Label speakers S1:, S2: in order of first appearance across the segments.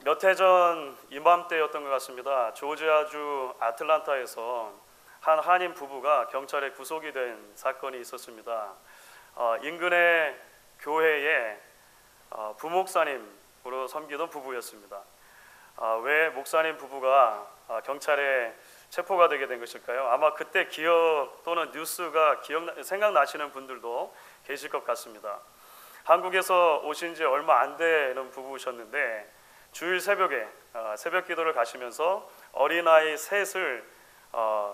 S1: 몇 해 전 이맘때였던 것 같습니다. 조지아주 아틀란타에서 한 한인 부부가 경찰에 구속이 된 사건이 있었습니다. 인근의 교회에 부목사님으로 섬기던 부부였습니다. 왜 목사님 부부가 경찰에 체포가 되게 된 것일까요? 아마 그때 기억 또는 뉴스가 생각나시는 분들도 계실 것 같습니다. 한국에서 오신 지 얼마 안 되는 부부셨는데 주일 새벽에 새벽 기도를 가시면서 어린아이 셋을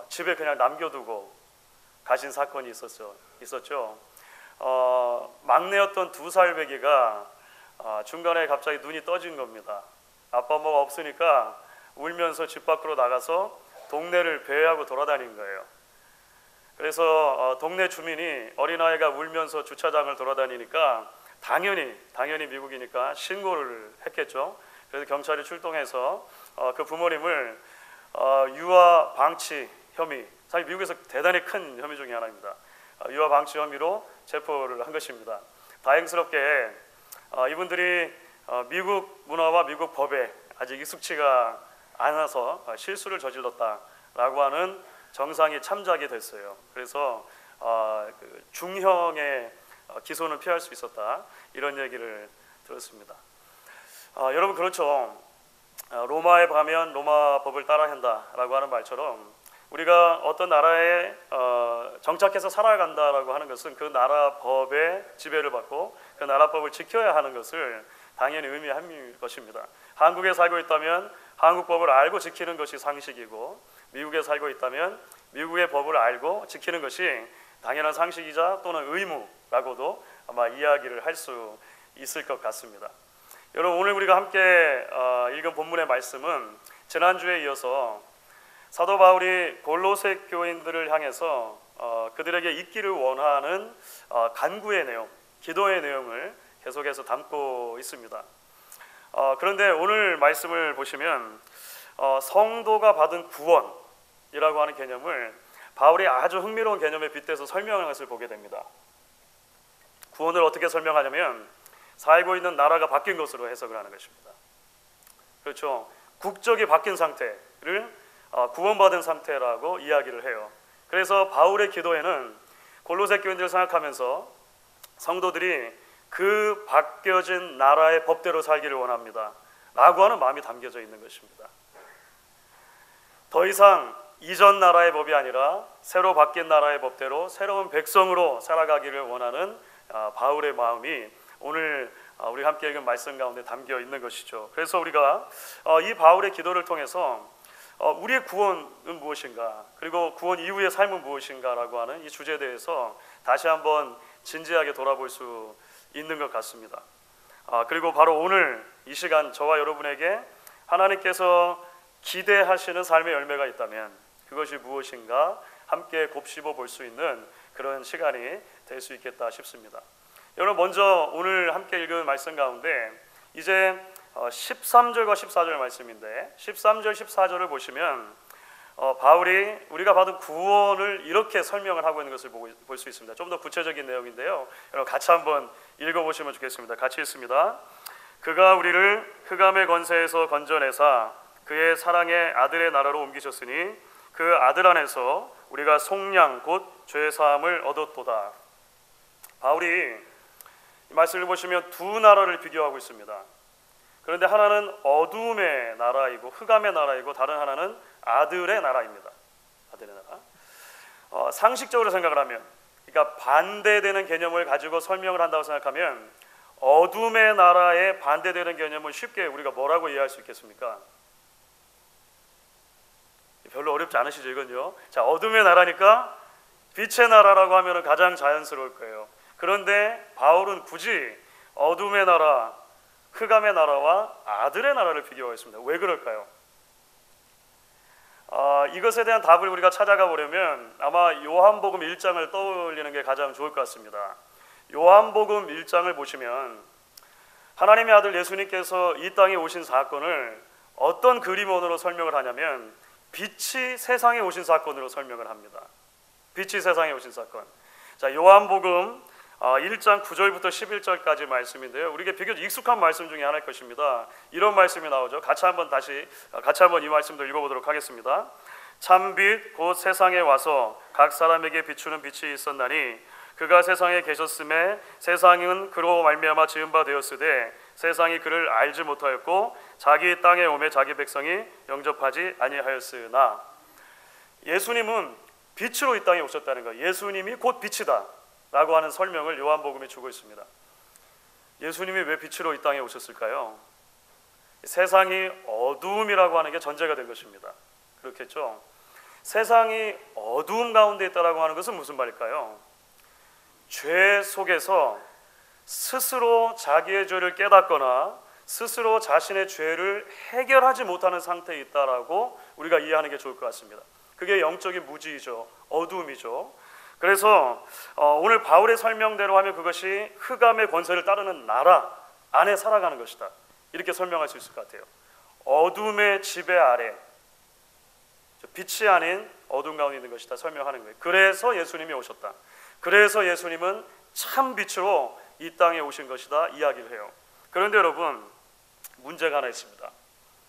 S1: 집에 그냥 남겨두고 가신 사건이 있었죠. 막내였던 2살 배기가 중간에 갑자기 눈이 떠진 겁니다. 아빠 엄마가 없으니까 울면서 집 밖으로 나가서 동네를 배회하고 돌아다닌 거예요. 그래서 동네 주민이 어린아이가 울면서 주차장을 돌아다니니까 당연히 미국이니까 신고를 했겠죠. 그래서 경찰이 출동해서 그 부모님을 유아 방치 혐의, 사실 미국에서 대단히 큰 혐의 중에 하나입니다. 유아 방치 혐의로 체포를 한 것입니다. 다행스럽게 이분들이 미국 문화와 미국 법에 아직 익숙치가 않아서 실수를 저질렀다라고 하는 정상이 참작이 됐어요. 그래서 중형의 기소는 피할 수 있었다, 이런 얘기를 들었습니다. 여러분, 그렇죠. 로마에 가면 로마 법을 따라야 한다라고 하는 말처럼 우리가 어떤 나라에 정착해서 살아간다라고 하는 것은 그 나라 법의 지배를 받고 그 나라 법을 지켜야 하는 것을 당연히 의미할 것입니다. 한국에 살고 있다면 한국 법을 알고 지키는 것이 상식이고, 미국에 살고 있다면 미국의 법을 알고 지키는 것이 당연한 상식이자 또는 의무라고도 아마 이야기를 할 수 있을 것 같습니다. 여러분, 오늘 우리가 함께 읽은 본문의 말씀은 지난주에 이어서 사도 바울이 골로새 교인들을 향해서 그들에게 있기를 원하는 간구의 내용, 기도의 내용을 계속해서 담고 있습니다. 그런데 오늘 말씀을 보시면 성도가 받은 구원이라고 하는 개념을 바울이 아주 흥미로운 개념에 빗대서 설명하는 것을 보게 됩니다. 구원을 어떻게 설명하냐면 살고 있는 나라가 바뀐 것으로 해석을 하는 것입니다. 그렇죠. 국적이 바뀐 상태를 구원받은 상태라고 이야기를 해요. 그래서 바울의 기도에는 골로새 교인들을 생각하면서 성도들이 그 바뀌어진 나라의 법대로 살기를 원합니다 라고 하는 마음이 담겨져 있는 것입니다. 더 이상 이전 나라의 법이 아니라 새로 바뀐 나라의 법대로 새로운 백성으로 살아가기를 원하는 바울의 마음이 오늘 우리 함께 읽은 말씀 가운데 담겨 있는 것이죠. 그래서 우리가 이 바울의 기도를 통해서 우리의 구원은 무엇인가, 그리고 구원 이후의 삶은 무엇인가라고 하는 이 주제에 대해서 다시 한번 진지하게 돌아볼 수 있는 것 같습니다. 그리고 바로 오늘 이 시간 저와 여러분에게 하나님께서 기대하시는 삶의 열매가 있다면 그것이 무엇인가 함께 곱씹어 볼 수 있는 그런 시간이 될 수 있겠다 싶습니다. 여러분, 먼저 오늘 함께 읽은 말씀 가운데 이제 13절과 14절 말씀인데 13절 14절을 보시면 바울이 우리가 받은 구원을 이렇게 설명을 하고 있는 것을 볼 수 있습니다. 좀 더 구체적인 내용인데요, 여러분 같이 한번 읽어보시면 좋겠습니다. 같이 읽습니다. 그가 우리를 흑암의 권세에서 건져내사 그의 사랑의 아들의 나라로 옮기셨으니 그 아들 안에서 우리가 속량 곧 죄사함을 얻었도다. 바울이 이 말씀을 보시면 두 나라를 비교하고 있습니다. 그런데 하나는 어둠의 나라이고 흑암의 나라이고 다른 하나는 아들의 나라입니다. 아들의 나라. 상식적으로 생각을 하면, 그러니까 반대되는 개념을 가지고 설명을 한다고 생각하면 어둠의 나라에 반대되는 개념은 쉽게 우리가 뭐라고 이해할 수 있겠습니까? 별로 어렵지 않으시죠, 이건요. 자, 어둠의 나라니까 빛의 나라라고 하면 가장 자연스러울 거예요. 그런데 바울은 굳이 어둠의 나라, 흑암의 나라와 아들의 나라를 비교하였습니다. 왜 그럴까요? 이것에 대한 답을 우리가 찾아가 보려면 아마 요한복음 1장을 떠올리는 게 가장 좋을 것 같습니다. 요한복음 1장을 보시면 하나님의 아들 예수님께서 이 땅에 오신 사건을 어떤 그림원으로 설명을 하냐면 빛이 세상에 오신 사건으로 설명을 합니다. 빛이 세상에 오신 사건. 자, 요한복음 1장 9절부터 11절까지 말씀인데요. 우리에게 비교적 익숙한 말씀 중에 하나일 것입니다. 이런 말씀이 나오죠. 같이 한번 이 말씀도 읽어보도록 하겠습니다. 참빛 곧 세상에 와서 각 사람에게 비추는 빛이 있었나니 그가 세상에 계셨음에 세상은 그로 말미암아 지은 바 되었으되 세상이 그를 알지 못하였고 자기 땅에 오매 자기 백성이 영접하지 아니하였으나. 예수님은 빛으로 이 땅에 오셨다는 거예요. 예수님이 곧 빛이다 라고 하는 설명을 요한복음이 주고 있습니다. 예수님이 왜 빛으로 이 땅에 오셨을까요? 세상이 어두움이라고 하는 게 전제가 된 것입니다. 그렇겠죠? 세상이 어두움 가운데 있다라고 하는 것은 무슨 말일까요? 죄 속에서 스스로 자기의 죄를 깨닫거나 스스로 자신의 죄를 해결하지 못하는 상태에 있다라고 우리가 이해하는 게 좋을 것 같습니다. 그게 영적인 무지이죠. 어두움이죠. 그래서 오늘 바울의 설명대로 하면 그것이 흑암의 권세를 따르는 나라 안에 살아가는 것이다, 이렇게 설명할 수 있을 것 같아요. 어둠의 지배 아래, 빛이 아닌 어둠 가운데 있는 것이다 설명하는 거예요. 그래서 예수님이 오셨다, 그래서 예수님은 참 빛으로 이 땅에 오신 것이다 이야기를 해요. 그런데 여러분, 문제가 하나 있습니다.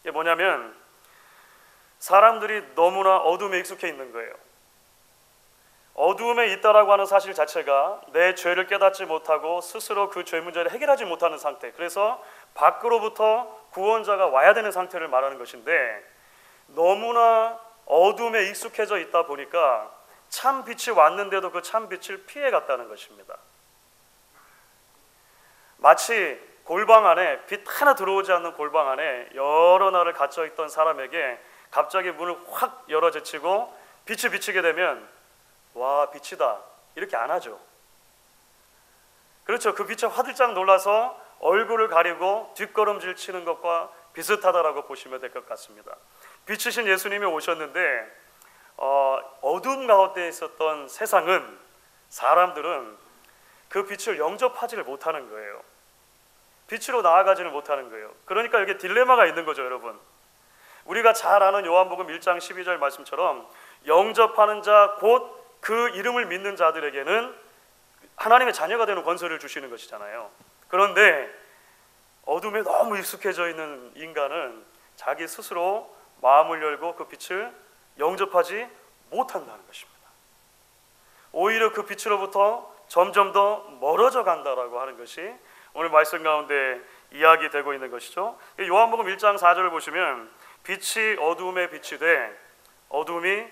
S1: 이게 뭐냐면 사람들이 너무나 어둠에 익숙해 있는 거예요. 어두움에 있다라고 하는 사실 자체가 내 죄를 깨닫지 못하고 스스로 그 죄 문제를 해결하지 못하는 상태, 그래서 밖으로부터 구원자가 와야 되는 상태를 말하는 것인데, 너무나 어둠에 익숙해져 있다 보니까 참 빛이 왔는데도 그 참 빛을 피해갔다는 것입니다. 마치 골방 안에, 빛 하나 들어오지 않는 골방 안에 여러 날을 갇혀있던 사람에게 갑자기 문을 확 열어 제치고 빛이 비치게 되면 와, 빛이다 이렇게 안 하죠. 그렇죠. 그 빛에 화들짝 놀라서 얼굴을 가리고 뒷걸음질 치는 것과 비슷하다라고 보시면 될 것 같습니다. 빛이신 예수님이 오셨는데 어두움 가운데 있었던 세상은, 사람들은 그 빛을 영접하지를 못하는 거예요. 빛으로 나아가지를 못하는 거예요. 그러니까 여기 딜레마가 있는 거죠, 여러분. 우리가 잘 아는 요한복음 1장 12절 말씀처럼 영접하는 자, 곧 그 이름을 믿는 자들에게는 하나님의 자녀가 되는 권세를 주시는 것이잖아요. 그런데 어둠에 너무 익숙해져 있는 인간은 자기 스스로 마음을 열고 그 빛을 영접하지 못한다는 것입니다. 오히려 그 빛으로부터 점점 더 멀어져 간다라고 하는 것이 오늘 말씀 가운데 이야기되고 있는 것이죠. 요한복음 1장 4절을 보시면 빛이 어두움에 빛이 돼 어둠이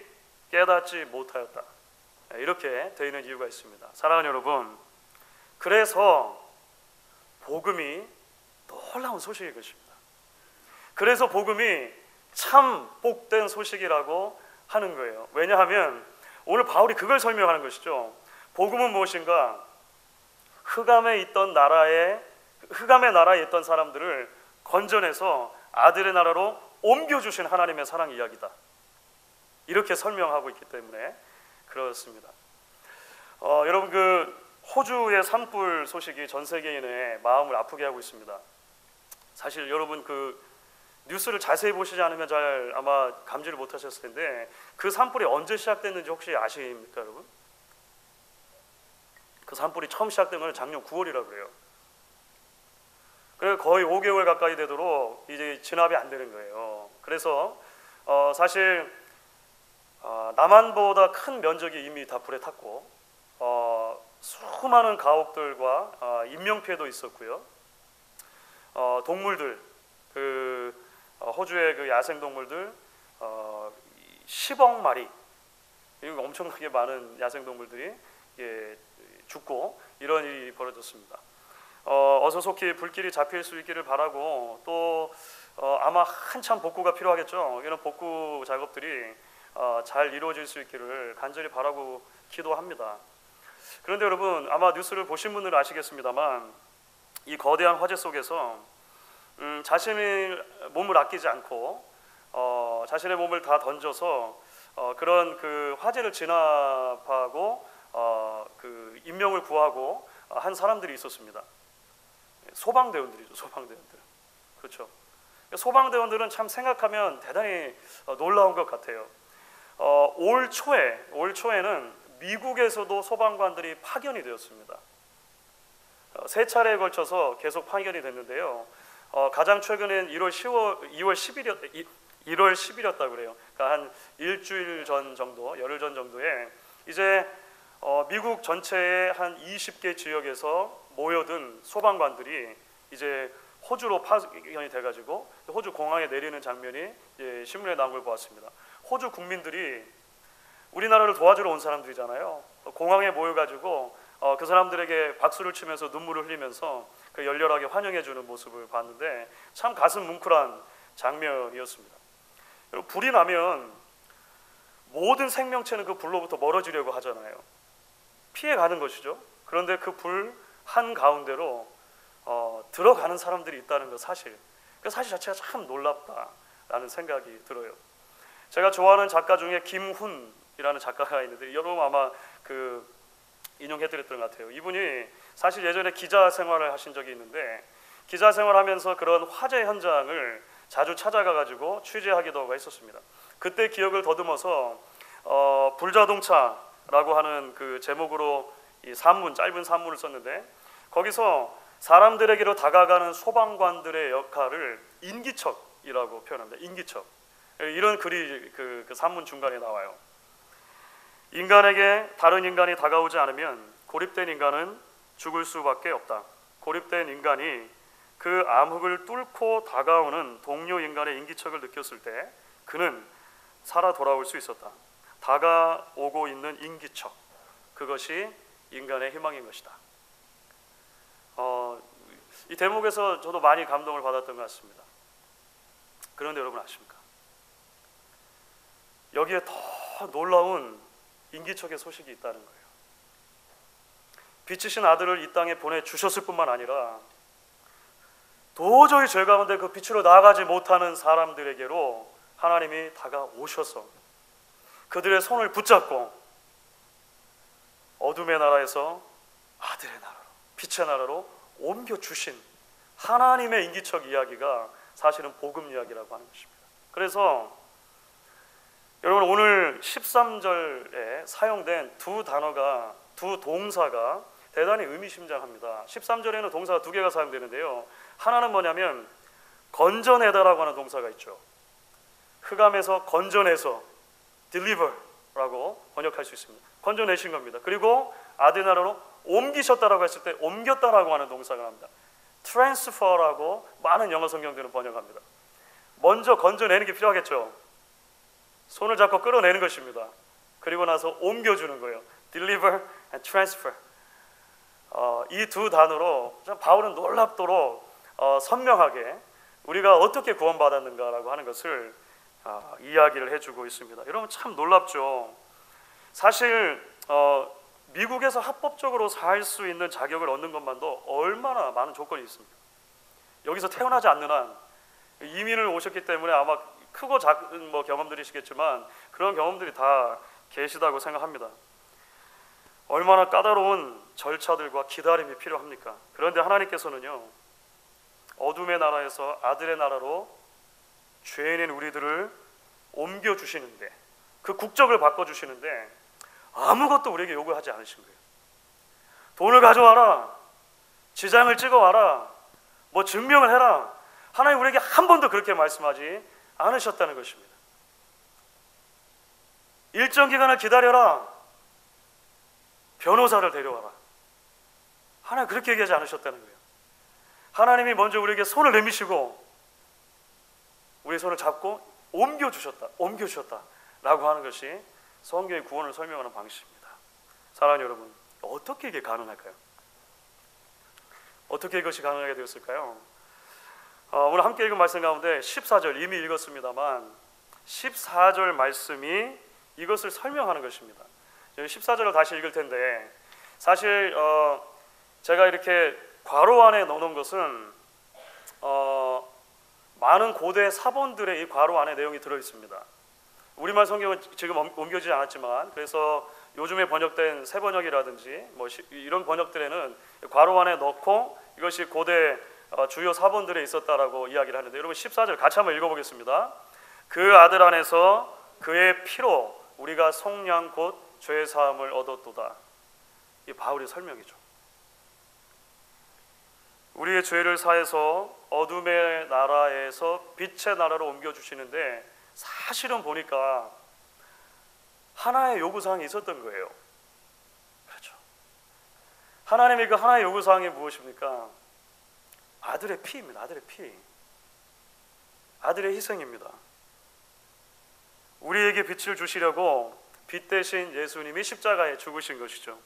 S1: 깨닫지 못하였다, 이렇게 되어 있는 이유가 있습니다. 사랑하는 여러분, 그래서 복음이 놀라운 소식일 것입니다. 그래서 복음이 참 복된 소식이라고 하는 거예요. 왜냐하면 오늘 바울이 그걸 설명하는 것이죠. 복음은 무엇인가? 흑암의 나라에 있던 사람들을 건져내서 아들의 나라로 옮겨주신 하나님의 사랑 이야기다, 이렇게 설명하고 있기 때문에 그렇습니다. 여러분, 그 호주의 산불 소식이 전 세계인의 마음을 아프게 하고 있습니다. 사실 여러분 그 뉴스를 자세히 보시지 않으면 잘 아마 감지를 못하셨을 텐데, 그 산불이 언제 시작됐는지 혹시 아십니까, 여러분? 그 산불이 처음 시작된 건 작년 9월이라고 그래요. 그래서 거의 5개월 가까이 되도록 이제 진압이 안 되는 거예요. 그래서 사실 남한보다 큰 면적이 이미 다 불에 탔고 수많은 가옥들과 인명피해도 있었고요. 동물들, 호주의 그 야생동물들 10억 마리, 이거 엄청나게 많은 야생동물들이 죽고 이런 일이 벌어졌습니다. 어서 속히 불길이 잡힐 수 있기를 바라고, 또 아마 한참 복구가 필요하겠죠. 이런 복구 작업들이 잘 이루어질 수 있기를 간절히 바라고 기도합니다. 그런데 여러분, 아마 뉴스를 보신 분들은 아시겠습니다만 이 거대한 화재 속에서 자신의 몸을 아끼지 않고 자신의 몸을 다 던져서 그런 그 화재를 진압하고 그 인명을 구하고 한 사람들이 있었습니다. 소방대원들이죠, 소방대원들. 그렇죠. 소방대원들은 참 생각하면 대단히 놀라운 것 같아요. 올 초에는 미국에서도 소방관들이 파견이 되었습니다. 세 차례에 걸쳐서 계속 파견이 됐는데요. 가장 최근엔 2월 10일이었다 그래요. 그러니까 한 일주일 전 정도, 열흘 전 정도에 이제 미국 전체의 한 20개 지역에서 모여든 소방관들이 이제 호주로 파견이 돼가지고 호주 공항에 내리는 장면이 신문에 나온 걸 보았습니다. 호주 국민들이 우리나라를 도와주러 온 사람들이잖아요. 공항에 모여가지고 그 사람들에게 박수를 치면서 눈물을 흘리면서 그 열렬하게 환영해주는 모습을 봤는데 참 가슴 뭉클한 장면이었습니다. 여러분, 불이 나면 모든 생명체는 그 불로부터 멀어지려고 하잖아요. 피해가는 것이죠. 그런데 그 불 한가운데로 들어가는 사람들이 있다는 것 사실, 그 사실 자체가 참 놀랍다라는 생각이 들어요. 제가 좋아하는 작가 중에 김훈이라는 작가가 있는데 여러분 아마 인용해드렸던 것 같아요. 이분이 사실 예전에 기자 생활을 하신 적이 있는데 기자 생활하면서 그런 화재 현장을 자주 찾아가가지고 취재하기도 하고 했었습니다. 그때 기억을 더듬어서 불자동차라고 하는 그 제목으로 이 짧은 산문을 썼는데 거기서 사람들에게로 다가가는 소방관들의 역할을 인기척이라고 표현합니다. 인기척. 이런 글이 그 산문 중간에 나와요. 인간에게 다른 인간이 다가오지 않으면 고립된 인간은 죽을 수밖에 없다. 고립된 인간이 그 암흑을 뚫고 다가오는 동료 인간의 인기척을 느꼈을 때 그는 살아 돌아올 수 있었다. 다가오고 있는 인기척, 그것이 인간의 희망인 것이다. 이 대목에서 저도 많이 감동을 받았던 것 같습니다. 그런데 여러분 아십니까? 여기에 더 놀라운 인기척의 소식이 있다는 거예요. 빛이신 아들을 이 땅에 보내주셨을 뿐만 아니라 도저히 죄 가운데 그 빛으로 나아가지 못하는 사람들에게로 하나님이 다가오셔서 그들의 손을 붙잡고 어둠의 나라에서 아들의 나라로, 빛의 나라로 옮겨주신 하나님의 인기척 이야기가 사실은 복음 이야기라고 하는 것입니다. 그래서 여러분 오늘 13절에 사용된 두 동사가 대단히 의미심장합니다. 13절에는 동사가 두 개가 사용되는데요. 하나는 뭐냐면 건져내다라고 하는 동사가 있죠. 흑암에서 건져내서 deliver라고 번역할 수 있습니다. 건져내신 겁니다. 그리고 아드나라로 옮기셨다라고 했을 때 옮겼다라고 하는 동사가 나옵니다. transfer라고 많은 영어 성경들은 번역합니다. 먼저 건져내는 게 필요하겠죠. 손을 잡고 끌어내는 것입니다. 그리고 나서 옮겨주는 거예요. deliver and transfer. 이 두 단어로 바울은 놀랍도록 선명하게 우리가 어떻게 구원받았는가라고 하는 것을 이야기를 해주고 있습니다. 여러분 참 놀랍죠. 사실 미국에서 합법적으로 살 수 있는 자격을 얻는 것만도 얼마나 많은 조건이 있습니다. 여기서 태어나지 않는 한 이민을 오셨기 때문에 아마 크고 작은 경험들이시겠지만 그런 경험들이 다 계시다고 생각합니다. 얼마나 까다로운 절차들과 기다림이 필요합니까? 그런데 하나님께서는요, 어둠의 나라에서 아들의 나라로 죄인인 우리들을 옮겨주시는데, 그 국적을 바꿔주시는데 아무것도 우리에게 요구하지 않으신 거예요. 돈을 가져와라, 지장을 찍어와라, 증명을 해라. 하나님 우리에게 한 번도 그렇게 말씀하지 않으셨다는 것입니다. 일정 기간을 기다려라, 변호사를 데려와라. 하나님 그렇게 얘기하지 않으셨다는 거예요. 하나님이 먼저 우리에게 손을 내미시고 우리의 손을 잡고 옮겨주셨다 라고 하는 것이 성경의 구원을 설명하는 방식입니다. 사랑하는 여러분, 어떻게 이게 가능할까요? 어떻게 이것이 가능하게 되었을까요? 오늘 함께 읽은 말씀 가운데 14절 이미 읽었습니다만 14절 말씀이 이것을 설명하는 것입니다. 14절을 다시 읽을 텐데 사실 제가 이렇게 괄호 안에 넣어놓은 것은 많은 고대 사본들의 이 괄호 안에 내용이 들어있습니다. 우리말 성경은 지금 옮겨지지 않았지만 그래서 요즘에 번역된 새번역이라든지 이런 번역들에는 괄호 안에 넣고 이것이 고대 주요 사본들에 있었다라고 이야기를 하는데 여러분 14절 같이 한번 읽어보겠습니다. 그 아들 안에서 그의 피로 우리가 속량 곧 죄 사함을 얻었도다. 이 바울의 설명이죠. 우리의 죄를 사해서 어둠의 나라에서 빛의 나라로 옮겨주시는데, 사실은 보니까 하나의 요구사항이 있었던 거예요. 그렇죠. 하나님의 그 하나의 요구사항이 무엇입니까? 아들의 피입니다. 아들의 피. 아들의 희생입니다. 우리에게 빛을 주시려고 빛 대신 예수님이 십자가에 죽으신 것이죠.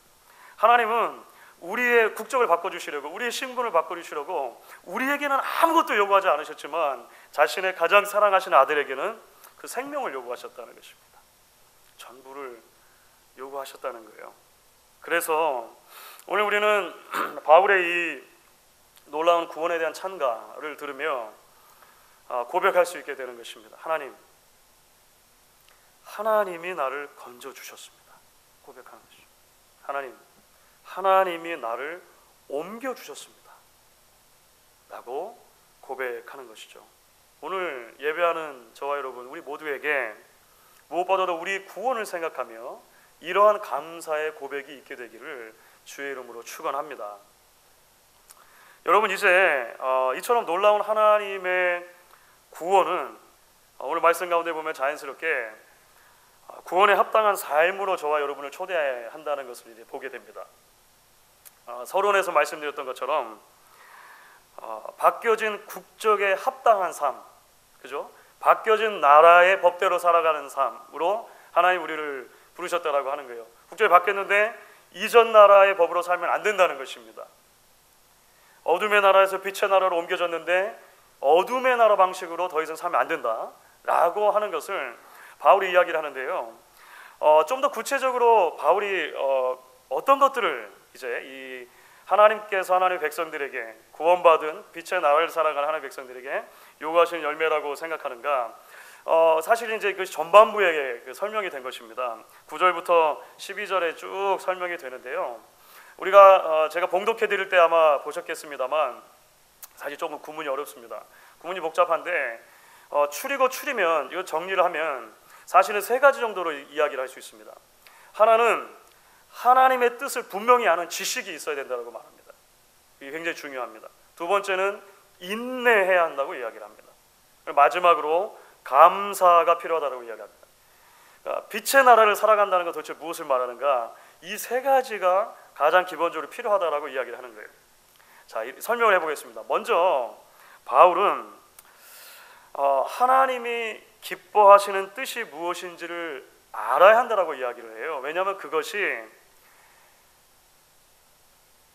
S1: 하나님은 우리의 국적을 바꿔주시려고, 우리의 신분을 바꿔주시려고 우리에게는 아무것도 요구하지 않으셨지만 자신의 가장 사랑하시는 아들에게는 그 생명을 요구하셨다는 것입니다. 전부를 요구하셨다는 거예요. 그래서 오늘 우리는 바울의 이 놀라운 구원에 대한 찬가를 들으며 고백할 수 있게 되는 것입니다. 하나님이 나를 건져주셨습니다. 고백하는 것이죠. 하나님이 나를 옮겨주셨습니다 라고 고백하는 것이죠. 오늘 예배하는 저와 여러분, 우리 모두에게 무엇보다도 우리 구원을 생각하며 이러한 감사의 고백이 있게 되기를 주의 이름으로 축원합니다. 여러분, 이제 이처럼 놀라운 하나님의 구원은 오늘 말씀 가운데 보면 자연스럽게 구원에 합당한 삶으로 저와 여러분을 초대한다는 것을 이제 보게 됩니다. 서론에서 말씀드렸던 것처럼 바뀌어진 국적에 합당한 삶, 그죠? 바뀌어진 나라의 법대로 살아가는 삶으로 하나님 우리를 부르셨다라고 하는 거예요. 국적이 바뀌었는데 이전 나라의 법으로 살면 안 된다는 것입니다. 어둠의 나라에서 빛의 나라로 옮겨졌는데 어둠의 나라 방식으로 더 이상 살면 안 된다라고 하는 것을 바울이 이야기를 하는데요. 좀 더 구체적으로 바울이 어떤 것들을 이제 이 하나님께서 하나님의 백성들에게, 구원받은 빛의 나라를 살아가는 하나님의 백성들에게 요구하시는 열매라고 생각하는가? 사실 이제 그 전반부에 그 설명이 된 것입니다. 9절부터 12절에 쭉 설명이 되는데요. 우리가 제가 봉독해 드릴 때 아마 보셨겠습니다만 사실 조금 구문이 어렵습니다. 구문이 복잡한데 추리고 추리면, 이거 정리를 하면 사실은 세 가지 정도로 이야기를 할 수 있습니다. 하나는 하나님의 뜻을 분명히 아는 지식이 있어야 된다고 말합니다. 이게 굉장히 중요합니다. 두 번째는 인내해야 한다고 이야기를 합니다. 마지막으로 감사가 필요하다고 이야기합니다. 그러니까 빛의 나라를 살아간다는 것 도대체 무엇을 말하는가? 이 세 가지가 가장 기본적으로 필요하다고 이야기를 하는 거예요. 자, 설명을 해보겠습니다. 먼저 바울은 하나님이 기뻐하시는 뜻이 무엇인지를 알아야 한다라고 이야기를 해요. 왜냐하면 그것이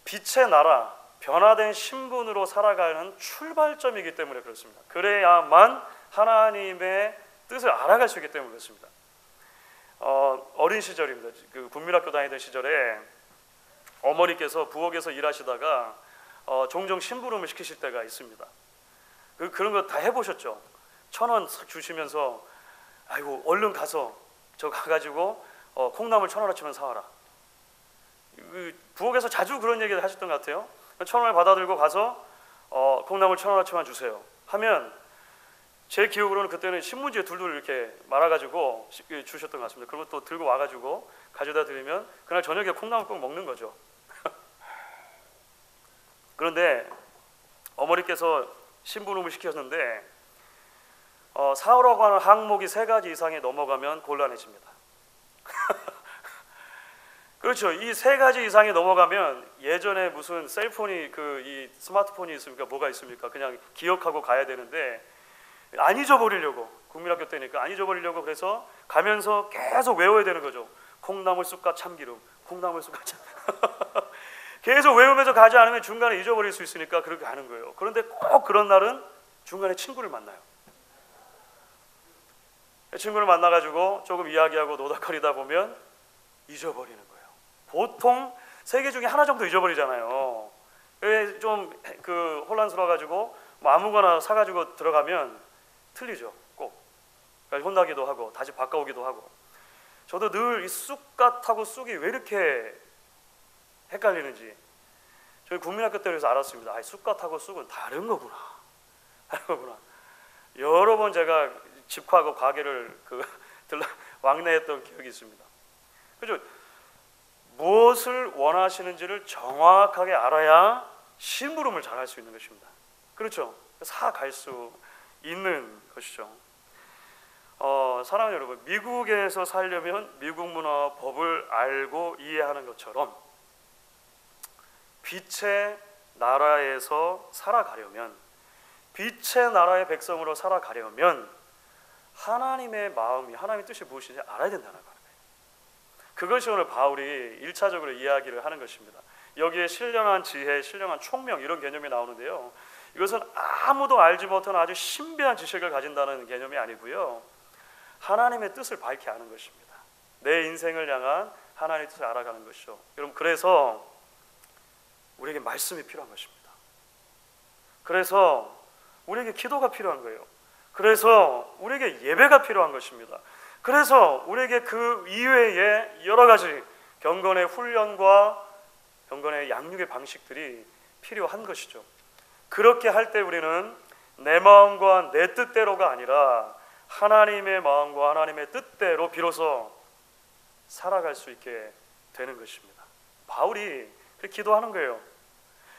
S1: 빛의 나라, 변화된 신분으로 살아가는 출발점이기 때문에 그렇습니다. 그래야만 하나님의 뜻을 알아갈 수 있기 때문에 그렇습니다. 어린 시절입니다. 그 국민학교 다니던 시절에 어머니께서 부엌에서 일하시다가 종종 심부름을 시키실 때가 있습니다. 그런 거 다 해보셨죠? 1,000원 주시면서 아이고 얼른 가서 저 가가지고 콩나물 1,000원어치만 사와라. 부엌에서 자주 그런 얘기를 하셨던 것 같아요. 1,000원을 받아들고 가서 콩나물 1,000원어치만 주세요 하면 제 기억으로는 그때는 신문지에 둘둘 이렇게 말아가지고 주셨던 것 같습니다. 그리고 또 들고 와가지고 가져다 드리면 그날 저녁에 콩나물 꼭 먹는 거죠. 그런데 어머니께서 심부름을 시켰는데 사오라고 하는 항목이 3가지 이상이 넘어가면 곤란해집니다. 그렇죠. 이 3가지 이상이 넘어가면 예전에 무슨 셀폰이 이 스마트폰이 있습니까? 뭐가 있습니까? 그냥 기억하고 가야 되는데 안 잊어버리려고, 국민학교 때니까 안 잊어버리려고 그래서 가면서 계속 외워야 되는 거죠. 콩나물 쑥과 참기름, 콩나물 쑥과 참 계속 외우면서 가지 않으면 중간에 잊어버릴 수 있으니까 그렇게 하는 거예요. 그런데 꼭 그런 날은 중간에 친구를 만나요. 친구를 만나가지고 조금 이야기하고 노닥거리다 보면 잊어버리는 거예요. 보통 3개 중에 하나 정도 잊어버리잖아요. 좀 혼란스러워가지고 뭐 아무거나 사가지고 들어가면 틀리죠. 꼭. 그러니까 혼나기도 하고 다시 바꿔오기도 하고. 저도 늘 이 쑥갓하고 쑥이 왜 이렇게 헷갈리는지 저희 국민학교 때에서 알았습니다. 쑥갓하고 쑥은 다른 거구나. 다른 거구나. 여러 번 제가 집하고 가게를 왕래했던 기억이 있습니다. 그죠? 무엇을 원하시는지를 정확하게 알아야 심부름을 잘 할 수 있는 것입니다. 그렇죠? 사갈 수 있는 것이죠. 사랑하는 여러분, 미국에서 살려면 미국 문화 법을 알고 이해하는 것처럼 빛의 나라에서 살아가려면, 빛의 나라의 백성으로 살아가려면 하나님의 마음이, 하나님의 뜻이 무엇인지 알아야 된다는 거예요. 그것이 오늘 바울이 1차적으로 이야기를 하는 것입니다. 여기에 신령한 지혜, 신령한 총명 이런 개념이 나오는데요, 이것은 아무도 알지 못한 아주 신비한 지식을 가진다는 개념이 아니고요, 하나님의 뜻을 밝히 아는 것입니다. 내 인생을 향한 하나님의 뜻을 알아가는 것이죠. 여러분, 그래서 우리에게 말씀이 필요한 것입니다. 그래서 우리에게 기도가 필요한 거예요. 그래서 우리에게 예배가 필요한 것입니다. 그래서 우리에게 그 이외에 여러 가지 경건의 훈련과 경건의 양육의 방식들이 필요한 것이죠. 그렇게 할 때 우리는 내 마음과 내 뜻대로가 아니라 하나님의 마음과 하나님의 뜻대로 비로소 살아갈 수 있게 되는 것입니다. 바울이 그렇게 기도하는 거예요.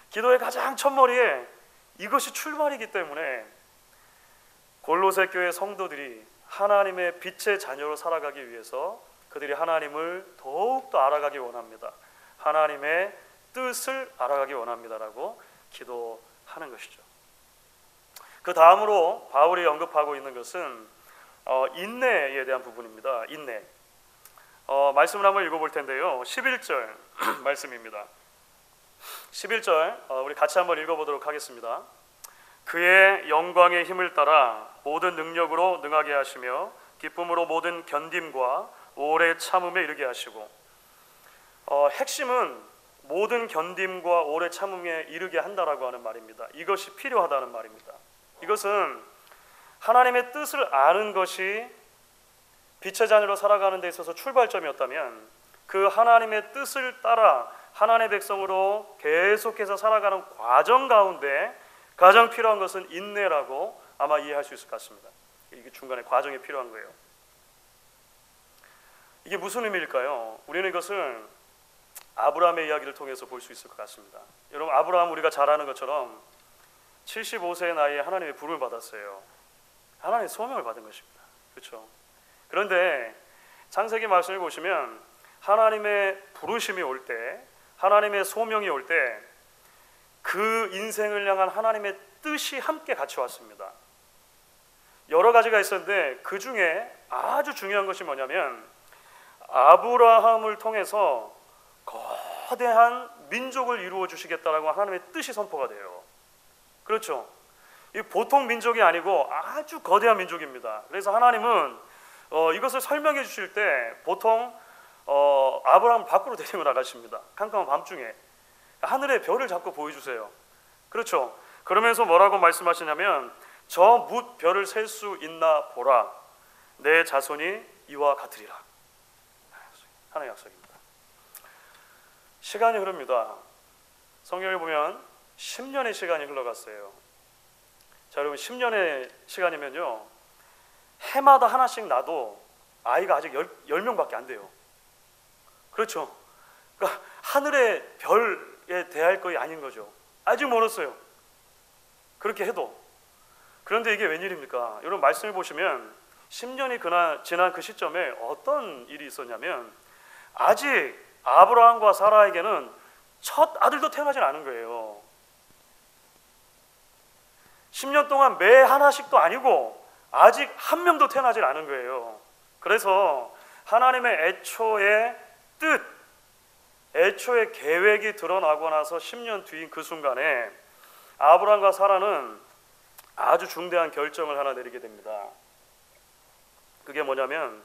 S1: 기도의 가장 첫머리에 이것이 출발이기 때문에 골로새 교회 성도들이 하나님의 빛의 자녀로 살아가기 위해서 그들이 하나님을 더욱더 알아가기 원합니다. 하나님의 뜻을 알아가기 원합니다라고 기도하는 것이죠. 그 다음으로 바울이 언급하고 있는 것은 인내에 대한 부분입니다. 인내. 말씀을 한번 읽어볼 텐데요, 11절 말씀입니다. 11절 우리 같이 한번 읽어보도록 하겠습니다. 그의 영광의 힘을 따라 모든 능력으로 능하게 하시며 기쁨으로 모든 견딤과 오래 참음에 이르게 하시고, 핵심은 모든 견딤과 오래 참음에 이르게 한다라고 하는 말입니다. 이것이 필요하다는 말입니다. 이것은 하나님의 뜻을 아는 것이 빛의 자녀로 살아가는 데 있어서 출발점이었다면, 그 하나님의 뜻을 따라 하나님의 백성으로 계속해서 살아가는 과정 가운데 가장 필요한 것은 인내라고 아마 이해할 수 있을 것 같습니다. 이게 중간에 과정이 필요한 거예요. 이게 무슨 의미일까요? 우리는 이것을 아브라함의 이야기를 통해서 볼 수 있을 것 같습니다. 여러분, 아브라함 우리가 잘 아는 것처럼 75세의 나이에 하나님의 부름을 받았어요. 하나님의 소명을 받은 것입니다. 그렇죠? 그런데 창세기 말씀을 보시면 하나님의 부르심이 올 때, 하나님의 소명이 올 때 그 인생을 향한 하나님의 뜻이 함께 같이 왔습니다. 여러 가지가 있었는데 그 중에 아주 중요한 것이 뭐냐면, 아브라함을 통해서 거대한 민족을 이루어 주시겠다라고 하나님의 뜻이 선포가 돼요. 그렇죠? 이 보통 민족이 아니고 아주 거대한 민족입니다. 그래서 하나님은 이것을 설명해 주실 때 보통 아브라함을 밖으로 데리고 나가십니다. 캄캄한 밤중에 하늘의 별을 자꾸 보여주세요. 그렇죠? 그러면서 뭐라고 말씀하시냐면, 저 뭇 별을 셀 수 있나 보라, 내 자손이 이와 같으리라. 하나의 약속입니다. 시간이 흐릅니다. 성경을 보면 10년의 시간이 흘러갔어요. 자, 여러분, 10년의 시간이면요, 해마다 하나씩 나도 아이가 아직 10명밖에 안 돼요. 그렇죠? 그러니까 하늘의 별에 대할 것이 아닌 거죠. 아직 멀었어요. 그렇게 해도. 그런데 이게 웬일입니까? 여러분, 말씀을 보시면 10년이 지난 그 시점에 어떤 일이 있었냐면, 아직 아브라함과 사라에게는 첫 아들도 태어나지 않은 거예요. 10년 동안 매 하나씩도 아니고 아직 한 명도 태어나지 않은 거예요. 그래서 하나님의 애초의 뜻, 애초의 계획이 드러나고 나서 10년 뒤인 그 순간에 아브라함과 사라는 아주 중대한 결정을 하나 내리게 됩니다. 그게 뭐냐면,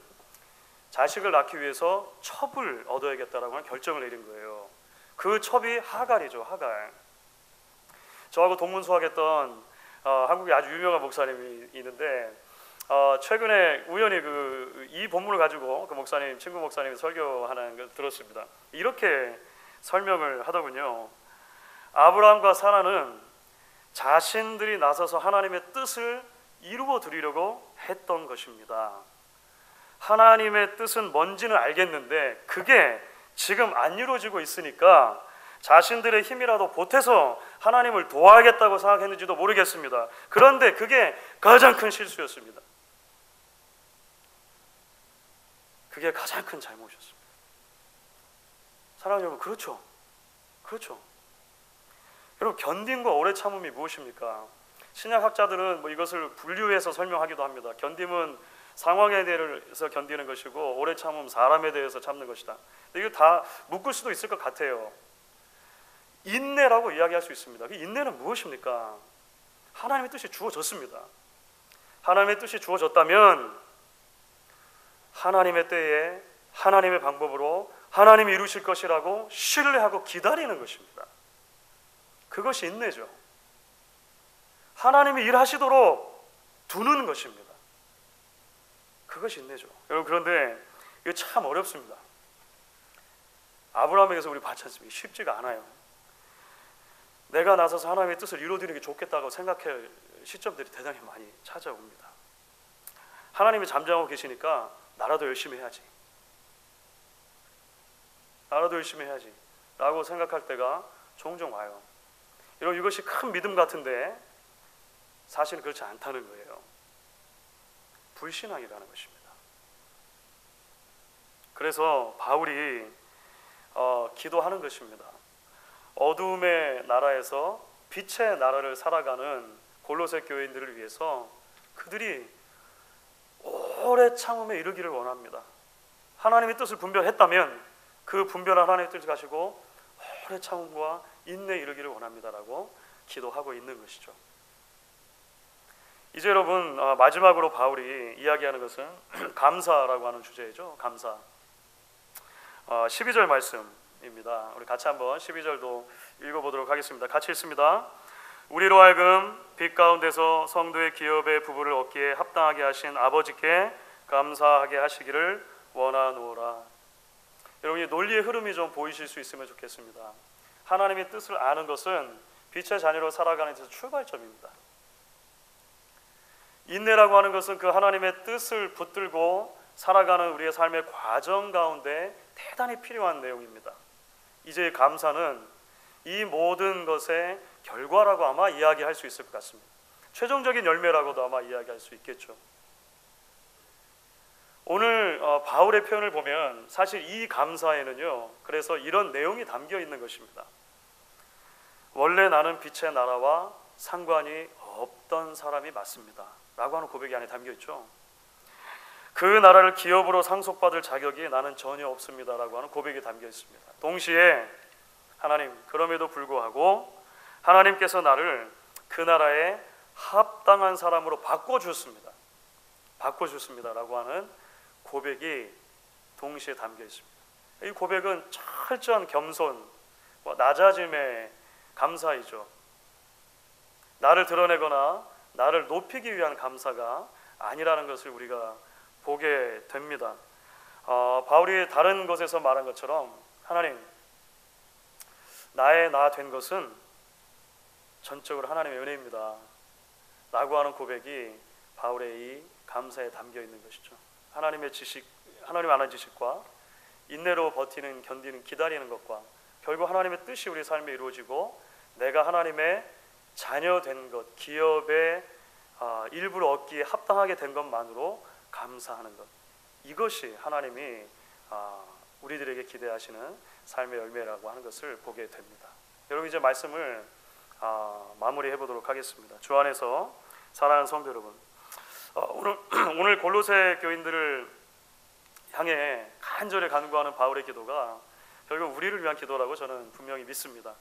S1: 자식을 낳기 위해서 첩을 얻어야겠다라고 하는 결정을 내린 거예요. 그 첩이 하갈이죠. 하갈. 저하고 동문수학했던 한국의 아주 유명한 목사님이 있는데, 최근에 우연히 이 본문을 가지고 그 목사님, 친구 목사님이 설교하는 걸 들었습니다. 이렇게 설명을 하더군요. 아브라함과 사라는 자신들이 나서서 하나님의 뜻을 이루어 드리려고 했던 것입니다. 하나님의 뜻은 뭔지는 알겠는데 그게 지금 안 이루어지고 있으니까 자신들의 힘이라도 보태서 하나님을 도와야겠다고 생각했는지도 모르겠습니다. 그런데 그게 가장 큰 실수였습니다. 그게 가장 큰 잘못이었습니다. 사랑하는 여러분, 그렇죠? 여러분, 견딤과 오래 참음이 무엇입니까? 신약학자들은 이것을 분류해서 설명하기도 합니다. 견딤은 상황에 대해서 견디는 것이고, 오래 참음 사람에 대해서 참는 것이다. 이거 다 묶을 수도 있을 것 같아요. 인내라고 이야기할 수 있습니다. 그 인내는 무엇입니까? 하나님의 뜻이 주어졌습니다. 하나님의 뜻이 주어졌다면 하나님의 때에 하나님의 방법으로 하나님이 이루실 것이라고 신뢰하고 기다리는 것입니다. 그것이 인내죠. 하나님이 일하시도록 두는 것입니다. 그것이 인내죠. 여러분, 그런데 이거 참 어렵습니다. 아브라함에게서 우리 봤지 않습니까? 쉽지가 않아요. 내가 나서서 하나님의 뜻을 이루어드리는 게 좋겠다고 생각할 시점들이 대단히 많이 찾아옵니다. 하나님이 잠잠하고 계시니까 나라도 열심히 해야지 라고 생각할 때가 종종 와요. 여러분, 이것이 큰 믿음 같은데 사실은 그렇지 않다는 거예요. 불신앙이라는 것입니다. 그래서 바울이 기도하는 것입니다. 어두움의 나라에서 빛의 나라를 살아가는 골로새 교인들을 위해서 그들이 오래 참음에 이르기를 원합니다. 하나님의 뜻을 분별했다면 그 분별한 하나님의 뜻을 가지고 오래 참음과 인내에 이르기를 원합니다라고 기도하고 있는 것이죠. 이제 여러분, 마지막으로 바울이 이야기하는 것은 감사라고 하는 주제이죠. 감사. 12절 말씀입니다. 우리 같이 한번 12절도 읽어보도록 하겠습니다. 같이 읽습니다. 우리로 하여금 빛 가운데서 성도의 기업의 부부를 얻기에 합당하게 하신 아버지께 감사하게 하시기를 원하노라. 여러분, 이 논리의 흐름이 좀 보이실 수 있으면 좋겠습니다. 하나님의 뜻을 아는 것은 빛의 자녀로 살아가는 데서 출발점입니다. 인내라고 하는 것은 그 하나님의 뜻을 붙들고 살아가는 우리의 삶의 과정 가운데 대단히 필요한 내용입니다. 이제 감사는 이 모든 것의 결과라고 아마 이야기할 수 있을 것 같습니다. 최종적인 열매라고도 아마 이야기할 수 있겠죠. 오늘 바울의 표현을 보면 사실 이 감사에는요, 그래서 이런 내용이 담겨 있는 것입니다. 원래 나는 빛의 나라와 상관이 없던 사람이 맞습니다 라고 하는 고백이 안에 담겨 있죠. 그 나라를 기업으로 상속받을 자격이 나는 전혀 없습니다 라고 하는 고백이 담겨 있습니다. 동시에 하나님, 그럼에도 불구하고 하나님께서 나를 그 나라에 합당한 사람으로 바꿔주셨습니다 라고 하는 고백이 동시에 담겨 있습니다. 이 고백은 철저한 겸손, 낮아짐의 감사이죠. 나를 드러내거나 나를 높이기 위한 감사가 아니라는 것을 우리가 보게 됩니다. 바울이 다른 곳에서 말한 것처럼 하나님, 나의 나 된 것은 전적으로 하나님의 은혜입니다 라고 하는 고백이 바울의 이 감사에 담겨 있는 것이죠. 하나님의 지식, 하나님 아는 지식과 인내로 버티는, 견디는, 기다리는 것과 결국 하나님의 뜻이 우리 삶에 이루어지고 내가 하나님의 자녀 된 것, 기업의 일부를 얻기에 합당하게 된 것만으로 감사하는 것, 이것이 하나님이 우리들에게 기대하시는 삶의 열매라고 하는 것을 보게 됩니다. 여러분, 이제 말씀을 마무리해 보도록 하겠습니다. 주 안에서 사랑하는 성도 여러분, 오늘 골로새 교인들을 향해 간절히 간구하는 바울의 기도가 결국 우리를 위한 기도라고 저는 분명히 믿습니다.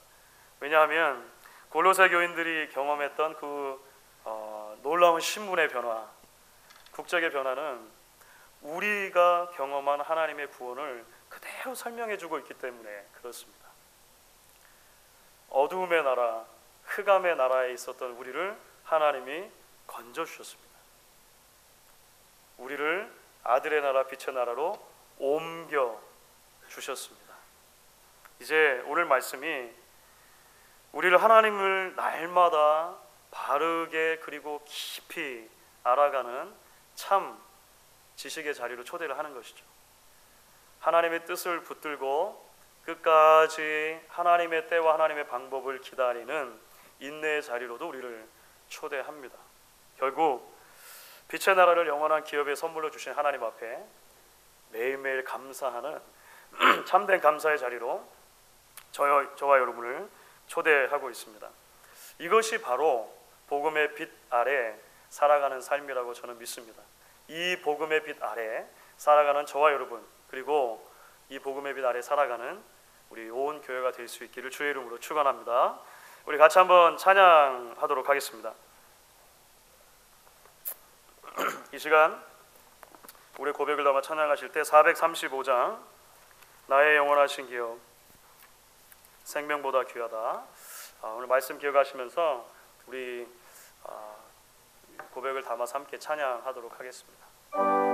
S1: 왜냐하면 골로새 교인들이 경험했던 그 놀라운 신분의 변화, 국적의 변화는 우리가 경험한 하나님의 구원을 그대로 설명해주고 있기 때문에 그렇습니다. 어두움의 나라, 흑암의 나라에 있었던 우리를 하나님이 건져주셨습니다. 우리를 아들의 나라, 빛의 나라로 옮겨주셨습니다. 이제 오늘 말씀이 우리를 하나님을 날마다 바르게 그리고 깊이 알아가는 참 지식의 자리로 초대를 하는 것이죠. 하나님의 뜻을 붙들고 끝까지 하나님의 때와 하나님의 방법을 기다리는 인내의 자리로도 우리를 초대합니다. 결국 빛의 나라를 영원한 기업에 선물로 주신 하나님 앞에 매일매일 감사하는 참된 감사의 자리로 저와 여러분을 초대하고 있습니다. 이것이 바로 복음의 빛 아래 살아가는 삶이라고 저는 믿습니다. 이 복음의 빛 아래 살아가는 저와 여러분, 그리고 이 복음의 빛 아래 살아가는 우리 온 교회가 될 수 있기를 주의 이름으로 축원합니다. 우리 같이 한번 찬양하도록 하겠습니다. 이 시간 우리 고백을 담아 찬양하실 때 435장 나의 영원하신 기업 생명보다 귀하다, 오늘 말씀 기억하시면서 우리 고백을 담아서 함께 찬양하도록 하겠습니다.